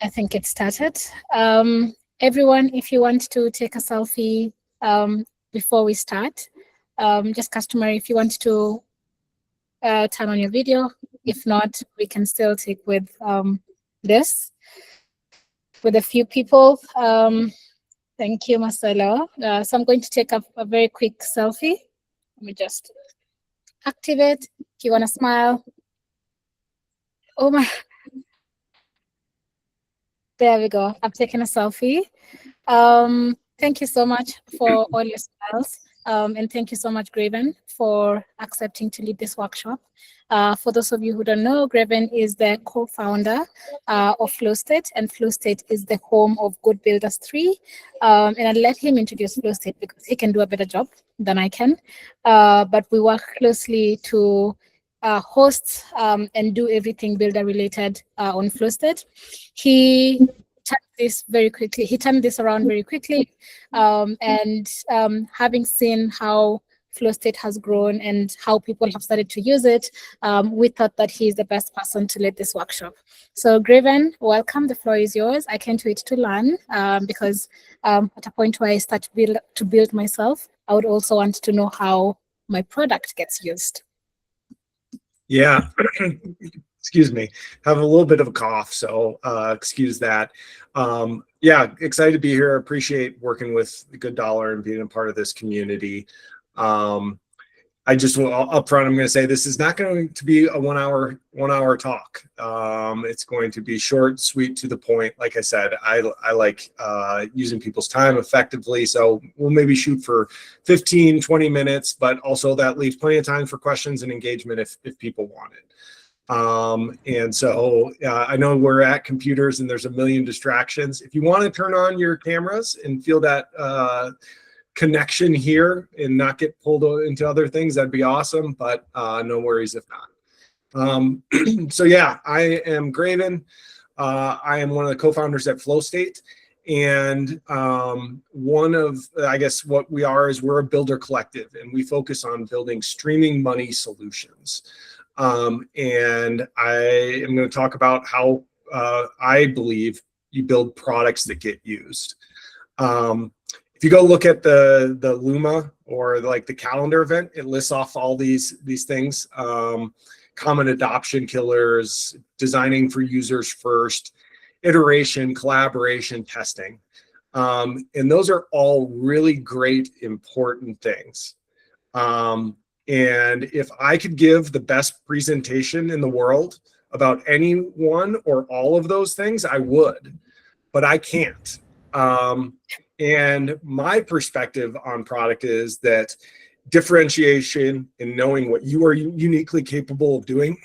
I think it started. Everyone, if you want to take a selfie before we start, just customary, if you want to turn on your video. If not, we can still take with this, with a few people. Thank you, Marcelo. So I'm going to take a very quick selfie. Let me just activate. If you want to smile. Oh my. There we go. I've taken a selfie. Thank you so much for all your smiles. And thank you so much, Graven, for accepting to lead this workshop. For those of you who don't know, Graven is the co-founder of FlowState, and FlowState is the home of GoodBuilders 3. And I'll let him introduce FlowState because he can do a better job than I can. But we work closely to host and do everything builder related on FlowState. He turned this very quickly. He turned this around very quickly, and having seen how FlowState has grown and how people have started to use it, we thought that he's the best person to lead this workshop. So Graven, welcome. The floor is yours. I can't wait to learn because at a point where I start to build myself, I would also want to know how my product gets used. Yeah, excuse me. Have a little bit of a cough, so excuse that. Yeah, excited to be here. Appreciate working with GoodDollar and being a part of this community. I just up front, I'm going to say this is not going to be a one hour talk. It's going to be short, sweet, to the point. Like I said, I like using people's time effectively. So we'll maybe shoot for 15, 20 minutes, but also that leaves plenty of time for questions and engagement if people want it. And so I know we're at computers and there's a million distractions. If you want to turn on your cameras and feel that connection here and not get pulled into other things, that'd be awesome, but no worries if not. So yeah, I am Graven. I am one of the co-founders at FlowState, and one of, I guess what we are is we're a builder collective, and we focus on building streaming money solutions. And I am going to talk about how I believe you build products that get used. If you go look at the Luma or like the calendar event, it lists off all these things: common adoption killers, designing for users first, iteration, collaboration, testing. And those are all really great, important things. And if I could give the best presentation in the world about any one or all of those things, I would, but I can't. And my perspective on product is that differentiation and knowing what you are uniquely capable of doing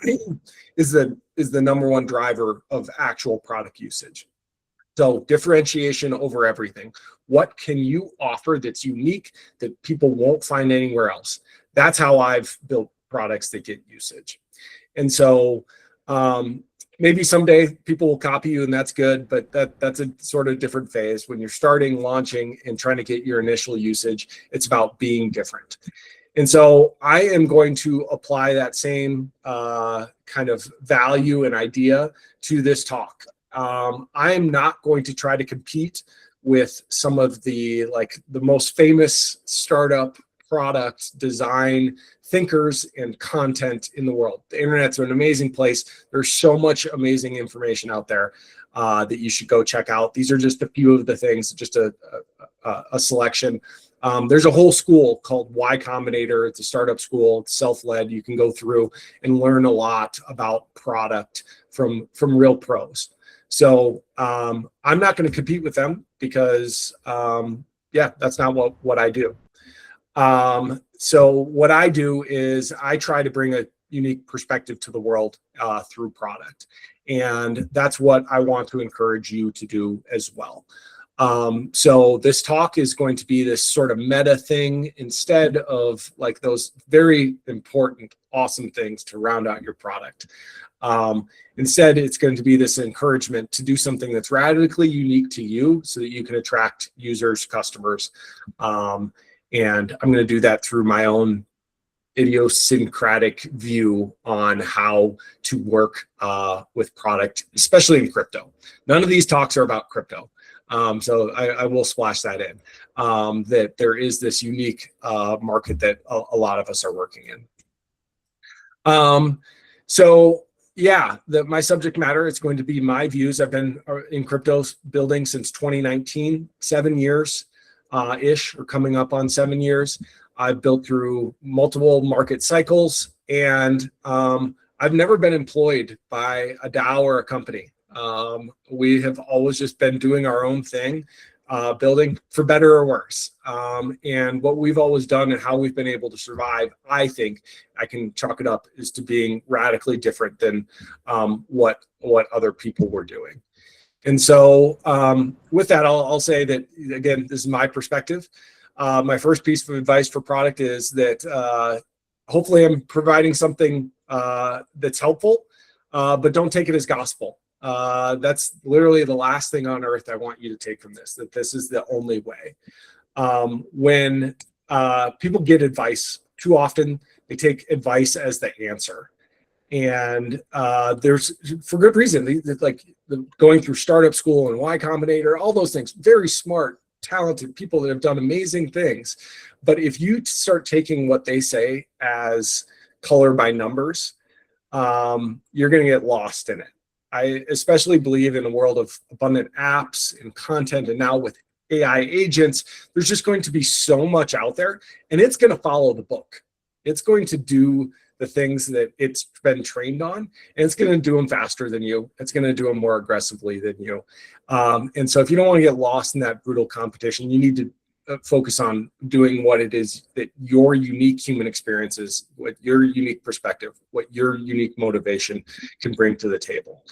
is the #1 driver of actual product usage. So differentiation over everything. What can you offer that's unique that people won't find anywhere else? That's how I've built products that get usage. And so maybe someday people will copy you and that's good, but that's a sort of different phase. When you're starting, launching, and trying to get your initial usage, it's about being different. And so I am going to apply that same kind of value and idea to this talk. I am not going to try to compete with some of the most famous startup product design thinkers and content in the world. The internet's an amazing place. There's so much amazing information out there that you should go check out. These are just a few of the things, just a selection. There's a whole school called Y Combinator. It's a startup school. It's self-led. You can go through and learn a lot about product from real pros. So I'm not going to compete with them because yeah, that's not what I do. So what I do is I try to bring a unique perspective to the world through product. And that's what I want to encourage you to do as well. So this talk is going to be this sort of meta thing instead of like those very important, awesome things to round out your product. Instead, it's going to be this encouragement to do something that's radically unique to you so that you can attract users, customers. And I'm going to do that through my own idiosyncratic view on how to work with product, especially in crypto. None of these talks are about crypto. So I will splash that in, that there is this unique market that a lot of us are working in. So yeah, my subject matter is going to be my views. I've been in crypto building since 2019, 7 years ish, or coming up on 7 years. I've built through multiple market cycles, and I've never been employed by a DAO or a company. We have always just been doing our own thing, building for better or worse. And what we've always done and how we've been able to survive, I think I can chalk it up is to being radically different than what other people were doing. And so with that, I'll say that, again, this is my perspective. My first piece of advice for product is that hopefully I'm providing something that's helpful, but don't take it as gospel. That's literally the last thing on earth I want you to take from this, that this is the only way. When people get advice, too often they take advice as the answer. And there's, for good reason, like going through startup school and Y Combinator, all those things, very smart, talented people that have done amazing things. But if you start taking what they say as color by numbers, you're going to get lost in it. I especially believe in a world of abundant apps and content, and now with AI agents, there's just going to be so much out there, and it's going to follow the book. It's going to do the things that it's been trained on, and it's going to do them faster than you. It's going to do them more aggressively than you. And so if you don't want to get lost in that brutal competition, you need to focus on doing what it is that your unique human experiences, what your unique perspective, what your unique motivation can bring to the table.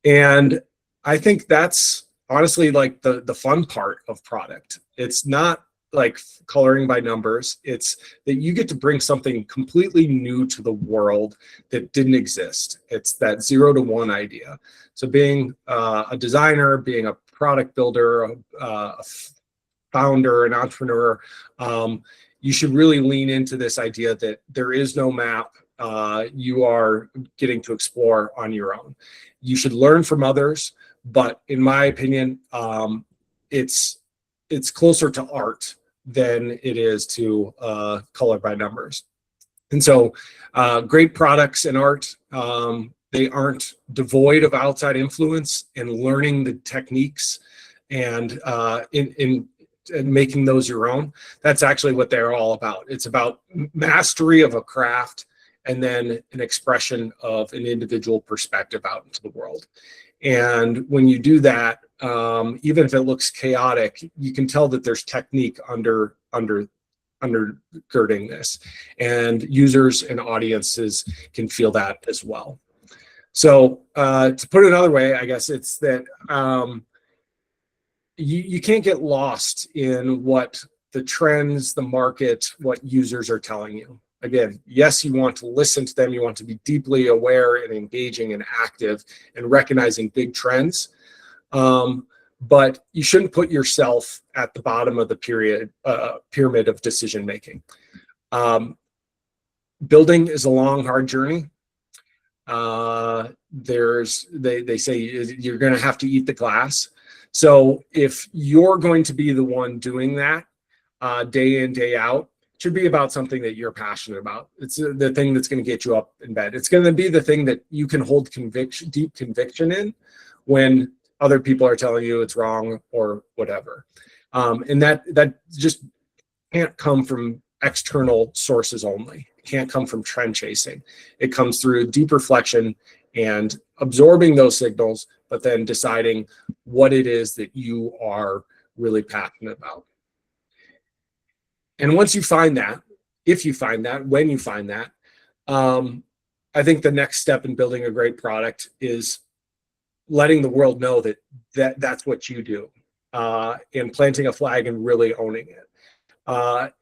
And I think that's honestly like the fun part of product. It's not like coloring by numbers. It's that you get to bring something completely new to the world that didn't exist. It's that 0 to 1 idea. So being a designer, being a product builder, a founder, an entrepreneur, you should really lean into this idea that there is no map. You are getting to explore on your own. You should learn from others, but in my opinion, it's closer to art than it is to color by numbers. And so great products and art, they aren't devoid of outside influence, and learning the techniques and in making those your own. That's actually what they're all about. It's about mastery of a craft and then an expression of an individual perspective out into the world. And when you do that, even if it looks chaotic, you can tell that there's technique undergirding this, and users and audiences can feel that as well. So to put it another way, I guess it's that you can't get lost in what the trends, the market, what users are telling you. Again, yes, you want to listen to them. You want to be deeply aware and engaging and active and recognizing big trends. But you shouldn't put yourself at the bottom of the pyramid of decision making. Building is a long, hard journey. They say you're going to have to eat the glass. So if you're going to be the one doing that day in, day out, it should be about something that you're passionate about. It's the thing that's going to get you up in bed. It's going to be the thing that you can hold deep conviction in when other people are telling you it's wrong or whatever. And that just can't come from external sources only. It can't come from trend chasing. It comes through deep reflection and absorbing those signals, but then deciding what it is that you are really passionate about. And once you find that, if you find that, when you find that, I think the next step in building a great product is letting the world know that's what you do, and planting a flag and really owning it,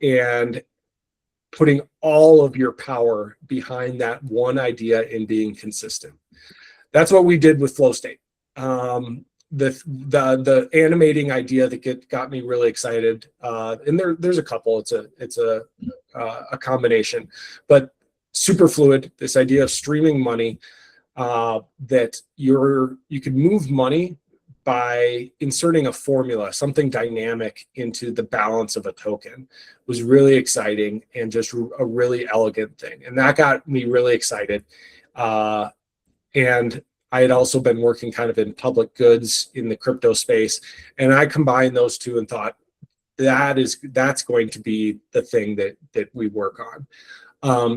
and putting all of your power behind that one idea and being consistent. That's what we did with Flow State. the animating idea that got me really excited, and there's a couple. It's a combination, but super fluid. This idea of streaming money, that you could move money by inserting a formula, something dynamic into the balance of a token, was really exciting and just a really elegant thing. And that got me really excited. And I had also been working kind of in public goods in the crypto space. And I combined those two and thought that's going to be the thing that we work on.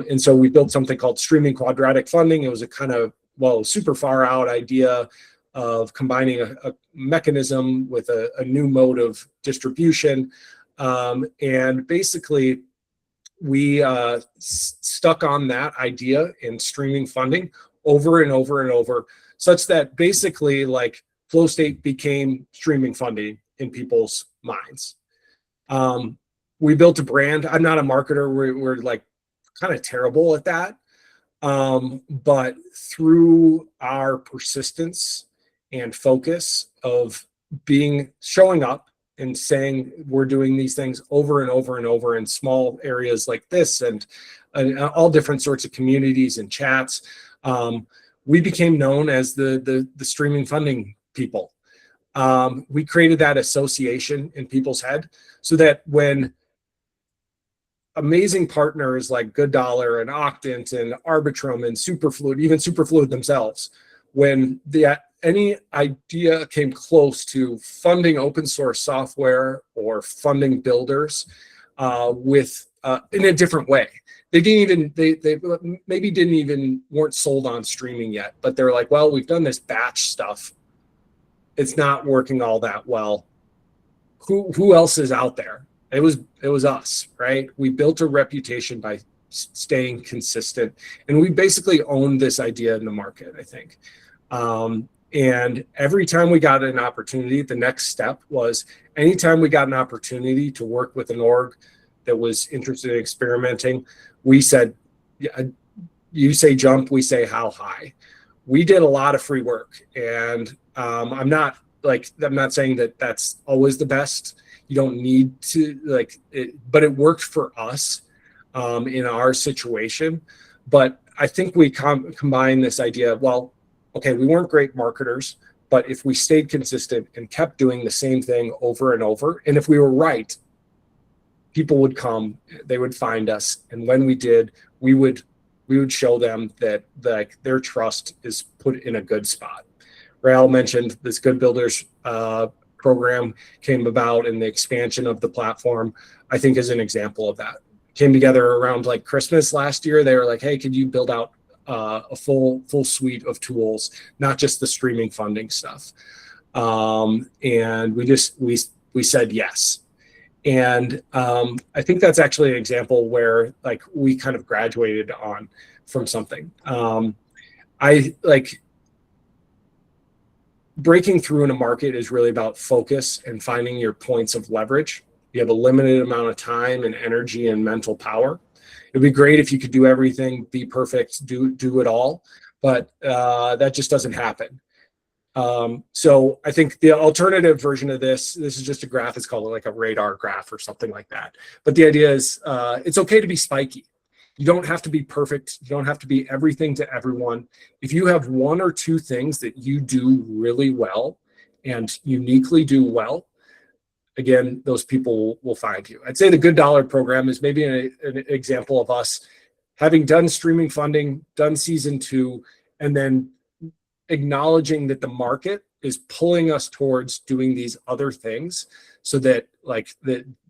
And so we built something called streaming quadratic funding. It was a kind of, super far out idea of combining a mechanism with a new mode of distribution. And basically, we stuck on that idea in streaming funding over and over and over, such that basically like flow state became streaming funding in people's minds. We built a brand. I'm not a marketer. We're like kind of terrible at that. But through our persistence and focus of showing up and saying we're doing these things over and over and over in small areas like this and all different sorts of communities and chats, we became known as the streaming funding people. We created that association in people's head so that when amazing partners like GoodDollar and Octant and Arbitrum and Superfluid, even Superfluid themselves, when any idea came close to funding open source software or funding builders in a different way. They weren't sold on streaming yet, but they're like, well, we've done this batch stuff. It's not working all that well. Who else is out there? It was us, right? We built a reputation by staying consistent, and we basically owned this idea in the market, I think. And every time we got an opportunity, the next step was anytime we got an opportunity to work with an org that was interested in experimenting, we said, yeah, you say jump, we say how high. We did a lot of free work, and I'm not saying that that's always the best. You don't need to but it worked for us in our situation. But I think we combine this idea of, well, okay, we weren't great marketers, but if we stayed consistent and kept doing the same thing over and over, and if we were right, people would come, they would find us. And when we did, we would show them that their trust is put in a good spot. Rael mentioned this GoodBuilders program came about, and the expansion of the platform, I think, is an example of that. Came together around like Christmas last year. They were like, hey, could you build out a full suite of tools, not just the streaming funding stuff? And we said yes. And I think that's actually an example where like we kind of graduated on from something. Breaking through in a market is really about focus and finding your points of leverage. You have a limited amount of time and energy and mental power. It'd be great if you could do everything, be perfect, do it all, but that just doesn't happen. So I think the alternative version of this is just a graph. It's called like a radar graph or something like that. But the idea is it's okay to be spiky. You don't have to be perfect. You don't have to be everything to everyone. If you have one or two things that you do really well and uniquely do well, again, those people will find you. I'd say the GoodDollar program is maybe an example of us having done streaming funding, done season 2, and then acknowledging that the market is pulling us towards doing these other things so that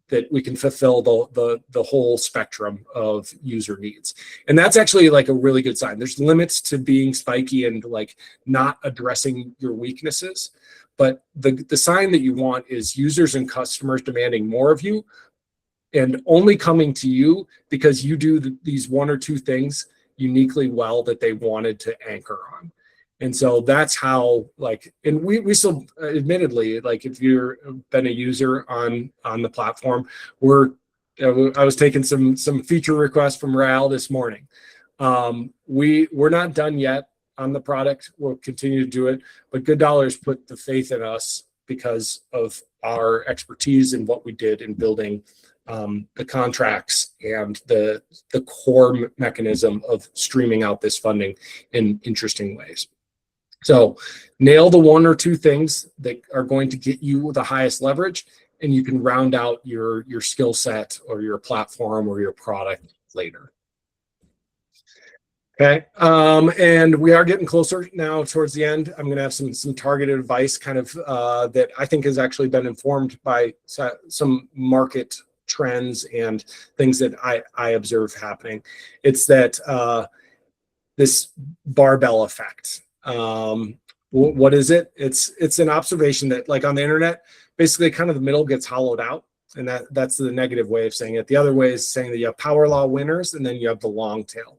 that we can fulfill the whole spectrum of user needs. And that's actually like a really good sign. There's limits to being spiky and like not addressing your weaknesses. But the sign that you want is users and customers demanding more of you and only coming to you because you do these one or two things uniquely well that they wanted to anchor on. And so that's how, and we still, admittedly, if you've been a user on the platform, I was taking some feature requests from Rael this morning. We're not done yet. on the product. We'll continue to do it, but GoodDollars put the faith in us because of our expertise in what we did in building the contracts and the core mechanism of streaming out this funding in interesting ways. So nail the one or two things that are going to get you the highest leverage, and you can round out your skill set or your platform or your product later. Okay, and we are getting closer now towards the end. I'm going to have some targeted advice kind of that I think has actually been informed by some market trends and things that I observe happening. It's that this barbell effect. What is it? It's an observation that, like on the internet, basically kind of the middle gets hollowed out, and that's the negative way of saying it. The other way is saying that you have power law winners and then you have the long tail.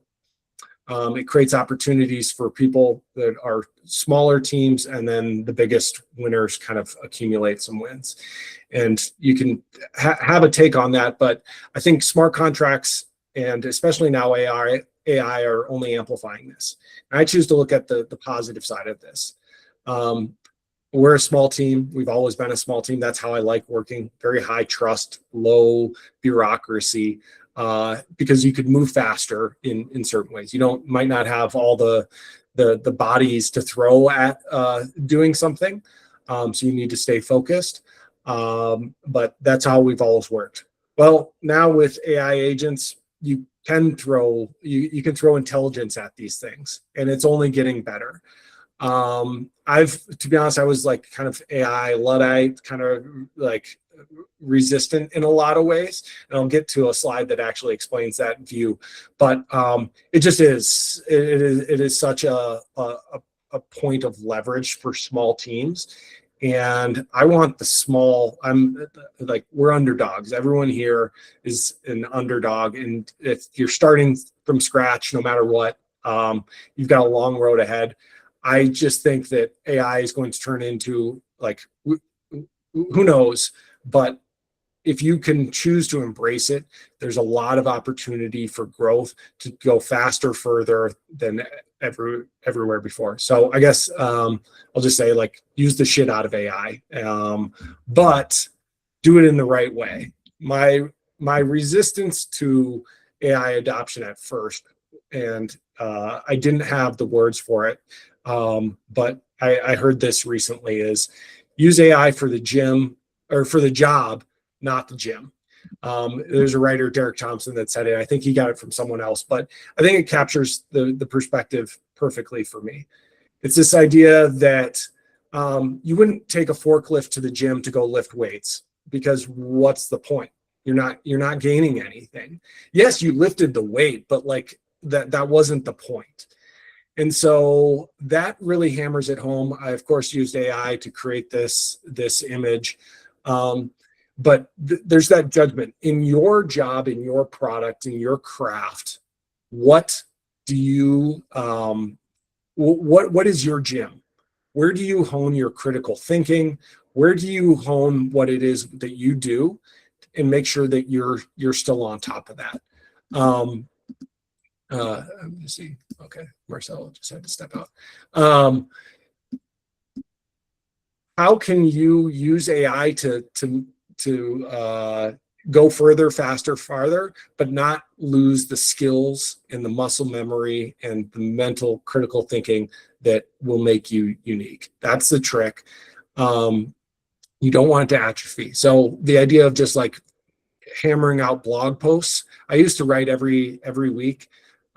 It creates opportunities for people that are smaller teams, and then the biggest winners kind of accumulate some wins. And you can have a take on that, but I think smart contracts, and especially now AI are only amplifying this. And I choose to look at the positive side of this. We're a small team. We've always been a small team. That's how I like working. Very high trust, low bureaucracy. Because you could move faster in certain ways. You might not have all the bodies to throw at doing something, so you need to stay focused. But that's how we've always worked. Well, now with AI agents, you can throw intelligence at these things, and it's only getting better. To be honest, I was like kind of AI Luddite, kind of like resistant in a lot of ways, and I'll get to a slide that actually explains that view. But it just is. It is such a point of leverage for small teams, and I want the small. I'm like, we're underdogs. Everyone here is an underdog, and if you're starting from scratch, no matter what, you've got a long road ahead. I just think that AI is going to turn into, like, who knows, but if you can choose to embrace it, there's a lot of opportunity for growth to go faster, further than everywhere before. So I guess I'll just say, like, use the shit out of AI, but do it in the right way. My resistance to AI adoption at first, and I didn't have the words for it, but I heard this recently, is use AI for the gym, or for the job, not the gym. There's a writer, Derek Thompson, that said it. I think he got it from someone else, but I think it captures the perspective perfectly for me. It's this idea that you wouldn't take a forklift to the gym to go lift weights, because what's the point? You're not gaining anything. Yes, you lifted the weight, but like that wasn't the point. And so that really hammers it home. I, of course, used AI to create this image. But there's that judgment in your job, in your product, in your craft. What do you, what is your gym? Where do you hone your critical thinking? Where do you hone what it is that you do, and make sure that you're still on top of that? Let me see. Okay, Marcel just had to step out. How can you use AI to go further, faster, farther, but not lose the skills and the muscle memory and the mental critical thinking that will make you unique? That's the trick. You don't want it to atrophy. So the idea of just like hammering out blog posts, I used to write every week.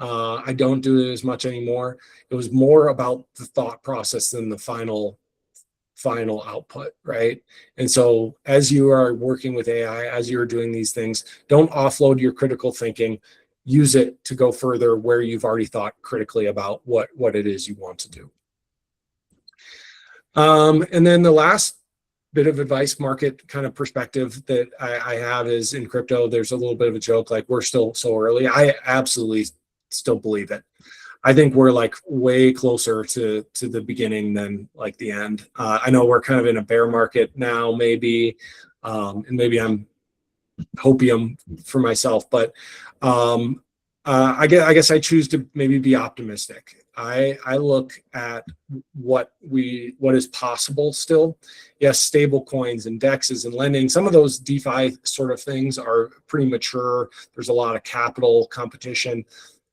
I don't do it as much anymore. It was more about the thought process than the final output, right? And so as you are working with AI, as you're doing these things, don't offload your critical thinking. Use it to go further where you've already thought critically about what it is you want to do. And then the last bit of advice, market kind of perspective that I have is, in crypto, there's a little bit of a joke, like, we're still so early. I absolutely still believe it. I think we're like way closer to the beginning than like the end. I know we're kind of in a bear market now, maybe, and maybe I'm hopium for myself, but I guess I choose to maybe be optimistic. I look at what is possible still. Yes, stable coins and dexes and lending, some of those DeFi sort of things are pretty mature. There's a lot of capital competition.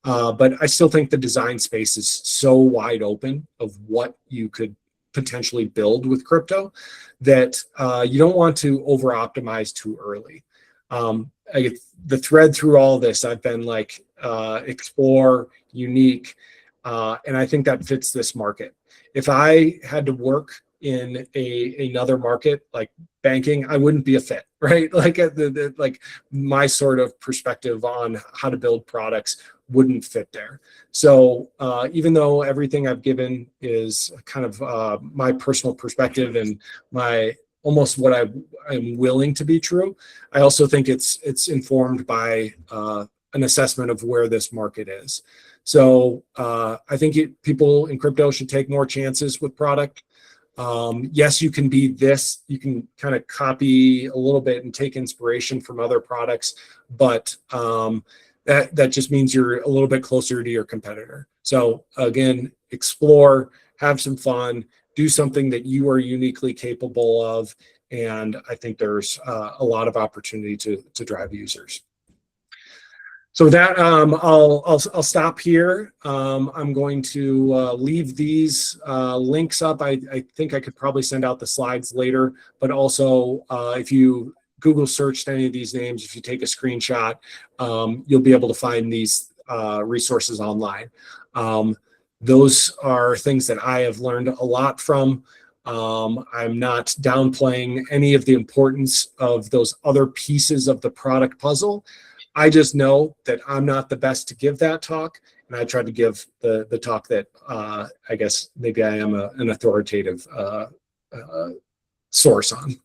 But I still think the design space is so wide open of what you could potentially build with crypto that you don't want to over optimize too early. The thread through all this, I've been like explore, unique, and I think that fits this market. If I had to work in another market like banking, I wouldn't be a fit, right? Like like my sort of perspective on how to build products wouldn't fit there. So even though everything I've given is kind of my personal perspective and my almost what I'm willing to be true, I also think it's informed by an assessment of where this market is. So I think people in crypto should take more chances with product. Yes, you can be this, you can kind of copy a little bit and take inspiration from other products, but that just means you're a little bit closer to your competitor. So again, explore, have some fun, do something that you are uniquely capable of, and I think there's a lot of opportunity to drive users. So with that, I'll stop here. I'm going to leave these links up. I think I could probably send out the slides later, but also if you Google searched any of these names, if you take a screenshot, you'll be able to find these resources online. Those are things that I have learned a lot from. I'm not downplaying any of the importance of those other pieces of the product puzzle. I just know that I'm not the best to give that talk, and I try to give the talk that I guess maybe I am an authoritative source on.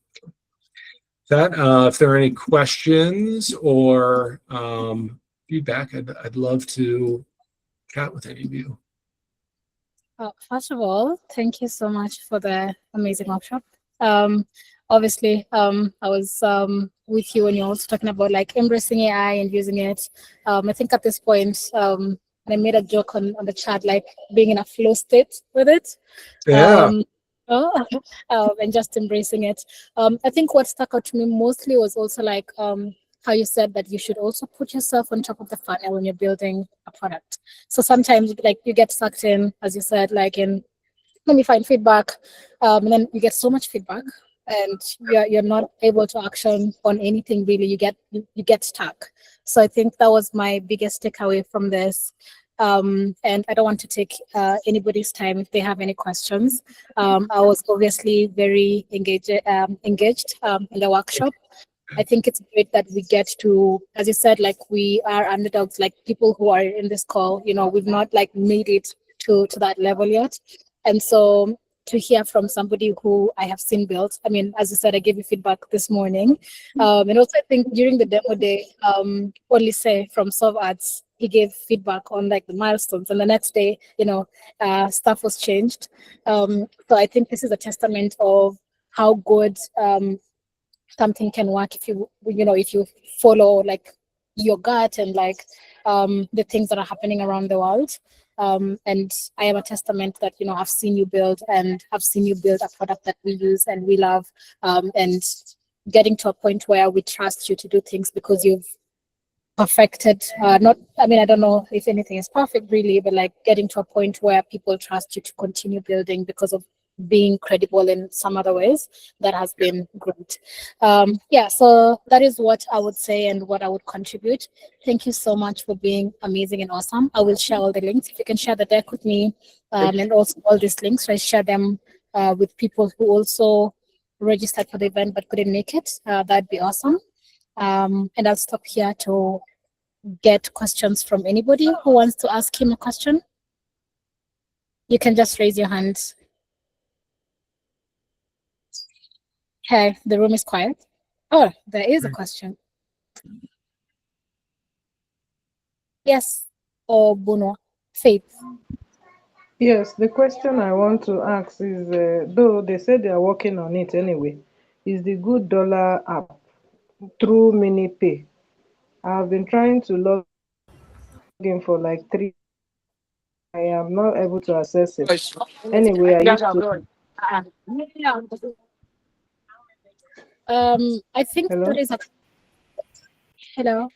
That if there are any questions or feedback, I'd love to chat with any of you. First of all, thank you so much for the amazing workshop. Obviously, I was with you when you're also talking about like embracing AI and using it. I think at this point, I made a joke on the chat, like being in a flow state with it. Yeah. And just embracing it. I think what stuck out to me mostly was also like how you said that you should also put yourself on top of the funnel when you're building a product. So sometimes like you get sucked in, as you said, like in let me find feedback, and then you get so much feedback and you're not able to action on anything really. You get stuck. So I think that was my biggest takeaway from this. And I don't want to take anybody's time if they have any questions. I was obviously very engaged in the workshop. I think it's great that we get to, as you said, like we are underdogs, like people who are in this call, we've not like made it to that level yet. And so to hear from somebody who I have seen build, I mean, as you said, I gave you feedback this morning. And also I think during the demo day, Olise from Solve Ads, he gave feedback on like the milestones, and the next day, stuff was changed. So I think this is a testament of how good something can work if you follow like your gut and like the things that are happening around the world. And I am a testament that I've seen you build, and I've seen you build a product that we use and we love, and getting to a point where we trust you to do things because you've perfected I don't know if anything is perfect really, but like getting to a point where people trust you to continue building because of being credible in some other ways. That has been great. So that is what I would say and what I would contribute. Thank you so much for being amazing and awesome. I will share all the links. If you can share the deck with me, and also all these links, I share them with people who also registered for the event but couldn't make it. That'd be awesome. And I'll stop here to get questions from anybody who wants to ask him a question. You can just raise your hand. Okay, the room is quiet. Oh, there is a question. Yes, or Bruno, Faith. Yes, the question I want to ask is, though they said they are working on it anyway, is the GoodDollar app through MiniPay. I've been trying to log in for like 3 am not able to access it. Anyway, I used to. I think Hello? there is a hello.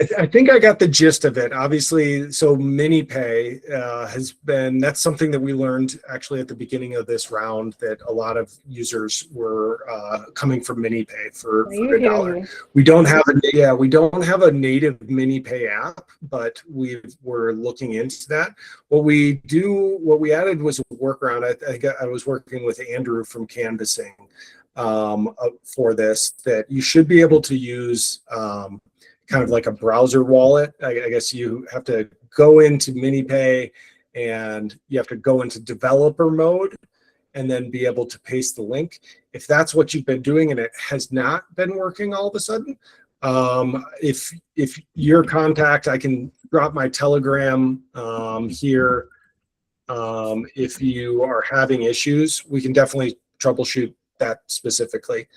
I think I got the gist of it. Obviously, so MiniPay has been, that's something that we learned actually at the beginning of this round, that a lot of users were coming from MiniPay for Can you hear $1. me? We don't have we don't have a native MiniPay app, but we're looking into that. What we added was a workaround. I was working with Andrew from Canvassing for this, that you should be able to use kind of like a browser wallet. I guess you have to go into MiniPay and you have to go into developer mode and then be able to paste the link. If that's what you've been doing and it has not been working all of a sudden, if your contact, I can drop my Telegram here. If you are having issues, we can definitely troubleshoot that specifically.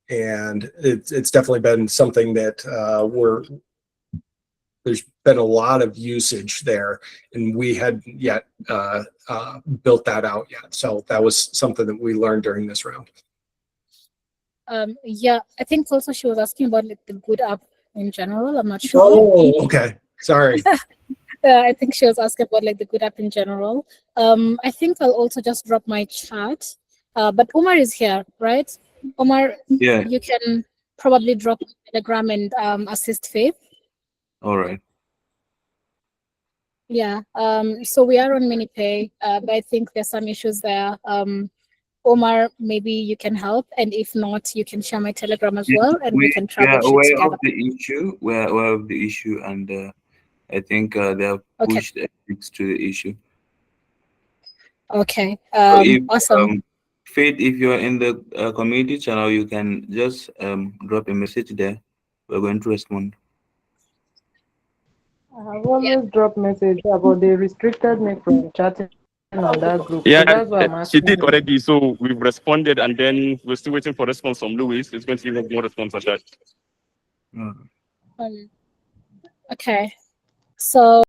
And it's definitely been something that there's been a lot of usage there, and we hadn't yet built that out yet. So that was something that we learned during this round. Yeah, I think also she was asking about like the Good app in general. I'm not sure. Oh, okay. Sorry. I think she was asking about like the Good app in general. I think I'll also just drop my chat. But Omar is here, right? Omar, Yeah. you can probably drop Telegram and assist Faith. All right. Yeah. So we are on MiniPay, but I think there's some issues there. Omar, maybe you can help, and if not, you can share my Telegram as well, and we can troubleshoot aware together. of the issue. We're aware of the issue, and I think they have pushed the fix to the issue. Okay. So if, Awesome. Faith, if you're in the community channel, you can just drop a message there. We're going to respond. I have always dropped message about they restricted me from chatting on that group. Yeah, so that's why I'm she asking. did already. So we've responded, and then we're still waiting for response from Louis. It's going to give us more response on that. Okay. So